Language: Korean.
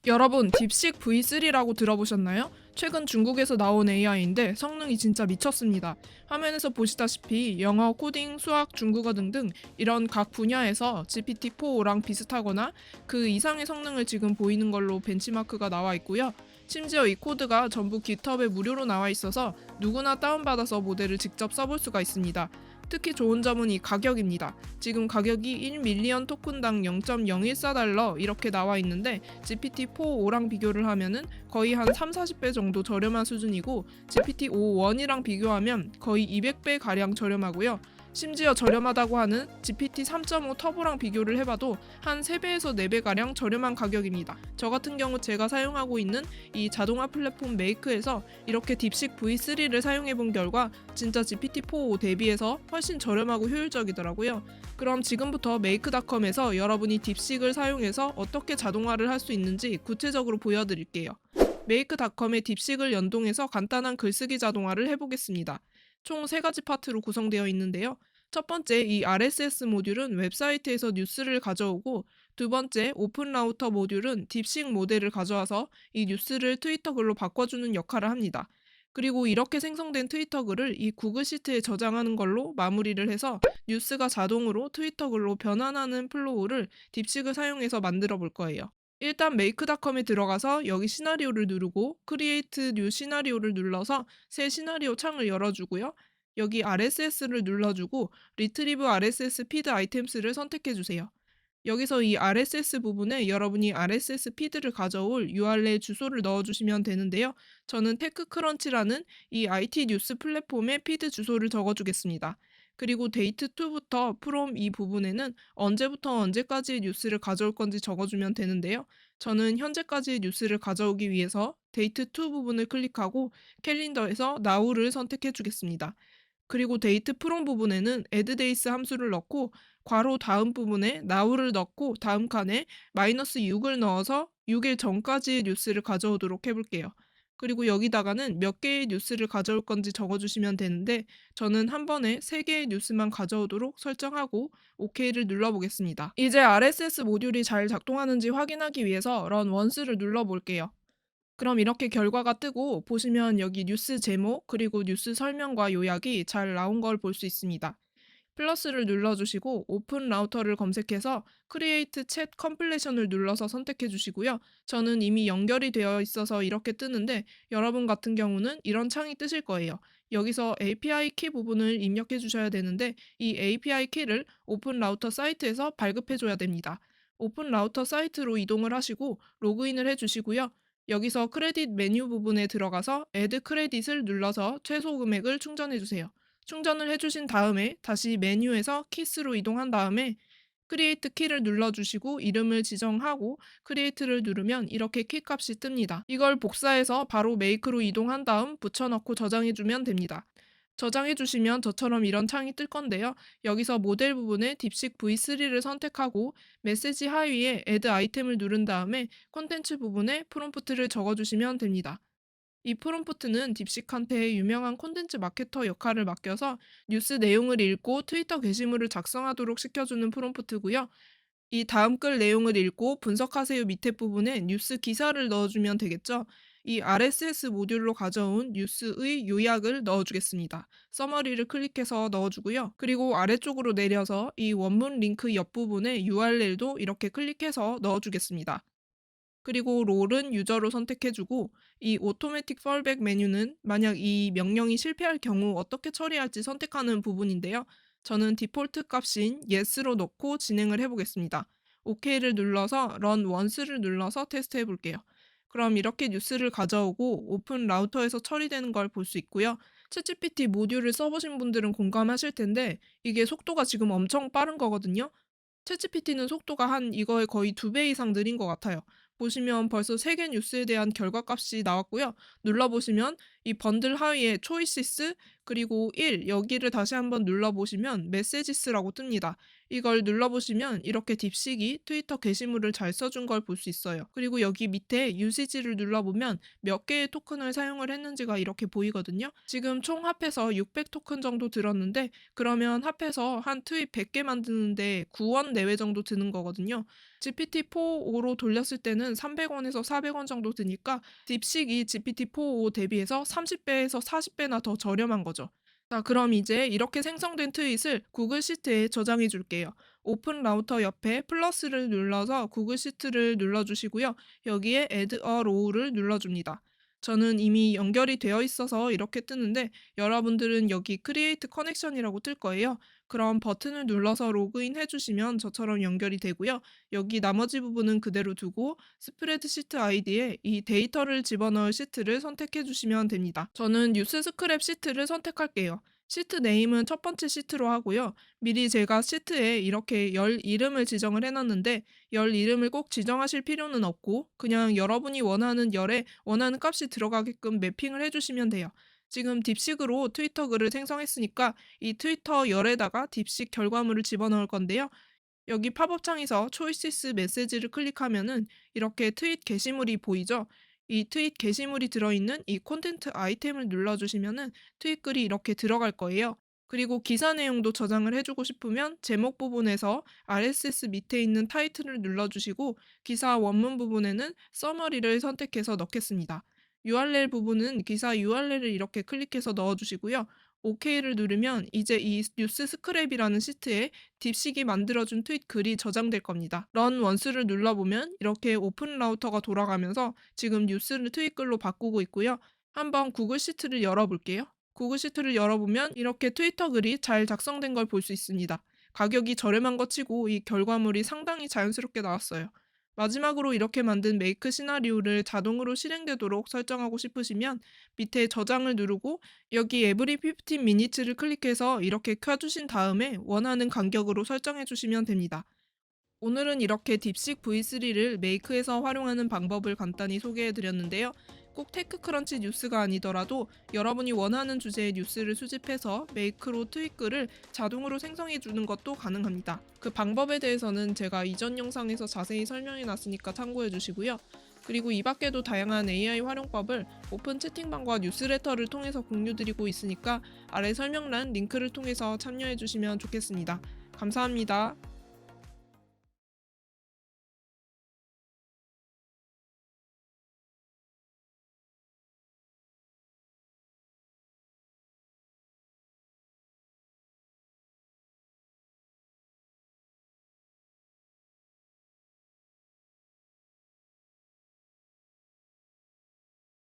여러분, 딥식 V3라고 들어보셨나요? 최근 중국에서 나온 AI인데 성능이 진짜 미쳤습니다. 화면에서 보시다시피 영어, 코딩, 수학, 중국어 등등 이런 각 분야에서 GPT-4랑 비슷하거나 그 이상의 성능을 지금 보이는 걸로 벤치마크가 나와 있고요. 심지어 이 코드가 전부 GitHub에 무료로 나와 있어서 누구나 다운받아서 모델을 직접 써볼 수가 있습니다. 특히 좋은 점은 이 가격입니다. 지금 가격이 1 밀리언 토큰당 0.014달러 이렇게 나와 있는데 GPT-4-5랑 비교를 하면은 거의 한 3-40배 정도 저렴한 수준이고 GPT-5-1이랑 비교하면 거의 200배 가량 저렴하고요. 심지어 저렴하다고 하는 GPT-3.5 터보랑 비교를 해봐도 한 3배에서 4배 가량 저렴한 가격입니다. 저 같은 경우 제가 사용하고 있는 이 자동화 플랫폼 메이크에서 이렇게 딥식 V3를 사용해본 결과 진짜 GPT-4 대비해서 훨씬 저렴하고 효율적이더라고요. 그럼 지금부터 메이크닷컴에서 여러분이 딥식을 사용해서 어떻게 자동화를 할 수 있는지 구체적으로 보여드릴게요. 메이크닷컴의 딥식을 연동해서 간단한 글쓰기 자동화를 해보겠습니다. 총 3가지 파트로 구성되어 있는데요. 첫 번째, 이 RSS 모듈은 웹사이트에서 뉴스를 가져오고, 두 번째, 오픈 라우터 모듈은 딥식 모델을 가져와서 이 뉴스를 트위터 글로 바꿔주는 역할을 합니다. 그리고 이렇게 생성된 트위터 글을 이 구글 시트에 저장하는 걸로 마무리를 해서 뉴스가 자동으로 트위터 글로 변환하는 플로우를 딥식을 사용해서 만들어 볼 거예요. 일단 메이크닷컴에 들어가서 여기 시나리오를 누르고 크리에이트 뉴 시나리오를 눌러서 새 시나리오 창을 열어주고요. 여기 RSS를 눌러주고 리트리브 RSS 피드 아이템스를 선택해 주세요. 여기서 이 RSS 부분에 여러분이 RSS 피드를 가져올 URL 주소를 넣어주시면 되는데요. 저는 테크크런치라는 이 IT 뉴스 플랫폼의 피드 주소를 적어주겠습니다. 그리고 데이트 2부터 프롬 이 부분에는 언제부터 언제까지의 뉴스를 가져올 건지 적어주면 되는데요. 저는 현재까지의 뉴스를 가져오기 위해서 데이트 2 부분을 클릭하고 캘린더에서 now를 선택해 주겠습니다. 그리고 데이트 프롬 부분에는 addDays 함수를 넣고 괄호 다음 부분에 now를 넣고 다음 칸에 -6을 넣어서 6일 전까지의 뉴스를 가져오도록 해볼게요. 그리고 여기다가는 몇 개의 뉴스를 가져올 건지 적어주시면 되는데 저는 한 번에 3개의 뉴스만 가져오도록 설정하고 OK를 눌러보겠습니다. 이제 RSS 모듈이 잘 작동하는지 확인하기 위해서 run once를 눌러볼게요. 그럼 이렇게 결과가 뜨고 보시면 여기 뉴스 제목 그리고 뉴스 설명과 요약이 잘 나온 걸 볼 수 있습니다. 플러스를 눌러주시고 오픈 라우터를 검색해서 크리에이트 챗 컴플레이션을 눌러서 선택해 주시고요. 저는 이미 연결이 되어 있어서 이렇게 뜨는데 여러분 같은 경우는 이런 창이 뜨실 거예요. 여기서 API 키 부분을 입력해 주셔야 되는데 이 API 키를 오픈 라우터 사이트에서 발급해 줘야 됩니다. 오픈 라우터 사이트로 이동을 하시고 로그인을 해 주시고요. 여기서 크레딧 메뉴 부분에 들어가서 Add 크레딧을 눌러서 최소 금액을 충전해 주세요. 충전을 해주신 다음에 다시 메뉴에서 키스로 이동한 다음에 크리에이트 키를 눌러주시고 이름을 지정하고 크리에이트를 누르면 이렇게 키 값이 뜹니다. 이걸 복사해서 바로 메이크로 이동한 다음 붙여넣고 저장해주면 됩니다. 저장해주시면 저처럼 이런 창이 뜰 건데요. 여기서 모델 부분에 딥식 V3를 선택하고 메시지 하위에 Add 아이템을 누른 다음에 콘텐츠 부분에 프롬프트를 적어주시면 됩니다. 이 프롬프트는 딥시칸테의 유명한 콘텐츠 마케터 역할을 맡겨서 뉴스 내용을 읽고 트위터 게시물을 작성하도록 시켜주는 프롬프트고요. 이 다음 글 내용을 읽고 분석하세요 밑에 부분에 뉴스 기사를 넣어주면 되겠죠. 이 RSS 모듈로 가져온 뉴스의 요약을 넣어주겠습니다. 서머리를 클릭해서 넣어주고요. 그리고 아래쪽으로 내려서 이 원문 링크 옆부분에 URL도 이렇게 클릭해서 넣어주겠습니다. 그리고 롤은 유저로 선택해주고 이 오토매틱 펄백 메뉴는 만약 이 명령이 실패할 경우 어떻게 처리할지 선택하는 부분인데요. 저는 디폴트 값인 yes로 넣고 진행을 해보겠습니다. OK를 눌러서 run once를 눌러서 테스트 해볼게요. 그럼 이렇게 뉴스를 가져오고 오픈 라우터에서 처리되는 걸 볼 수 있고요. 챗GPT 모듈을 써보신 분들은 공감하실 텐데 이게 속도가 지금 엄청 빠른 거거든요. 챗GPT는 속도가 한 이거의 거의 2배 이상 느린 것 같아요. 보시면 벌써 3개 뉴스에 대한 결과값이 나왔고요. 눌러보시면 이 번들 하위에 초이시스 그리고 1 여기를 다시 한번 눌러보시면 메시지스라고 뜹니다. 이걸 눌러보시면 이렇게 딥식이 트위터 게시물을 잘 써준 걸 볼 수 있어요. 그리고 여기 밑에 유시지를 눌러보면 몇 개의 토큰을 사용을 했는지가 이렇게 보이거든요. 지금 총 합해서 600 토큰 정도 들었는데 그러면 합해서 한 트윗 100개 만드는데 9원 내외 정도 드는 거거든요. GPT-4.5로 돌렸을 때는 300원에서 400원 정도 드니까 딥식이 GPT-4.5 대비해서 30배에서 40배나 더 저렴한 거죠. 자, 그럼 이제 이렇게 생성된 트윗을 구글 시트에 저장해 줄게요. 오픈 라우터 옆에 플러스를 눌러서 구글 시트를 눌러주시고요. 여기에 add a row를 눌러줍니다. 저는 이미 연결이 되어 있어서 이렇게 뜨는데 여러분들은 여기 create connection이라고 뜰 거예요. 그럼 버튼을 눌러서 로그인 해주시면 저처럼 연결이 되고요. 여기 나머지 부분은 그대로 두고 스프레드시트 아이디에 이 데이터를 집어넣을 시트를 선택해 주시면 됩니다. 저는 뉴스 스크랩 시트를 선택할게요. 시트 네임은 첫 번째 시트로 하고요. 미리 제가 시트에 이렇게 열 이름을 지정을 해놨는데 열 이름을 꼭 지정하실 필요는 없고 그냥 여러분이 원하는 열에 원하는 값이 들어가게끔 매핑을 해주시면 돼요. 지금 딥식으로 트위터 글을 생성했으니까 이 트위터 열에다가 딥식 결과물을 집어넣을 건데요. 여기 팝업 창에서 초이시스 메시지를 클릭하면은 이렇게 트윗 게시물이 보이죠? 이 트윗 게시물이 들어있는 이 콘텐트 아이템을 눌러주시면은 트윗 글이 이렇게 들어갈 거예요. 그리고 기사 내용도 저장을 해주고 싶으면 제목 부분에서 RSS 밑에 있는 타이틀을 눌러주시고 기사 원문 부분에는 서머리를 선택해서 넣겠습니다. URL 부분은 기사 URL을 이렇게 클릭해서 넣어주시고요. OK를 누르면 이제 이 뉴스 스크랩이라는 시트에 딥식이 만들어준 트윗 글이 저장될 겁니다. 런 원스를 눌러보면 이렇게 오픈 라우터가 돌아가면서 지금 뉴스를 트윗 글로 바꾸고 있고요. 한번 구글 시트를 열어볼게요. 구글 시트를 열어보면 이렇게 트위터 글이 잘 작성된 걸 볼 수 있습니다. 가격이 저렴한 것 치고 이 결과물이 상당히 자연스럽게 나왔어요. 마지막으로 이렇게 만든 메이크 시나리오를 자동으로 실행되도록 설정하고 싶으시면 밑에 저장을 누르고 여기 every 15 minutes를 클릭해서 이렇게 켜주신 다음에 원하는 간격으로 설정해 주시면 됩니다. 오늘은 이렇게 딥식 V3를 메이크에서 활용하는 방법을 간단히 소개해 드렸는데요. 꼭 테크크런치 뉴스가 아니더라도 여러분이 원하는 주제의 뉴스를 수집해서 메이크로 트윗글을 자동으로 생성해 주는 것도 가능합니다. 그 방법에 대해서는 제가 이전 영상에서 자세히 설명해 놨으니까 참고해 주시고요. 그리고 이 밖에도 다양한 AI 활용법을 오픈 채팅방과 뉴스레터를 통해서 공유드리고 있으니까 아래 설명란 링크를 통해서 참여해 주시면 좋겠습니다. 감사합니다.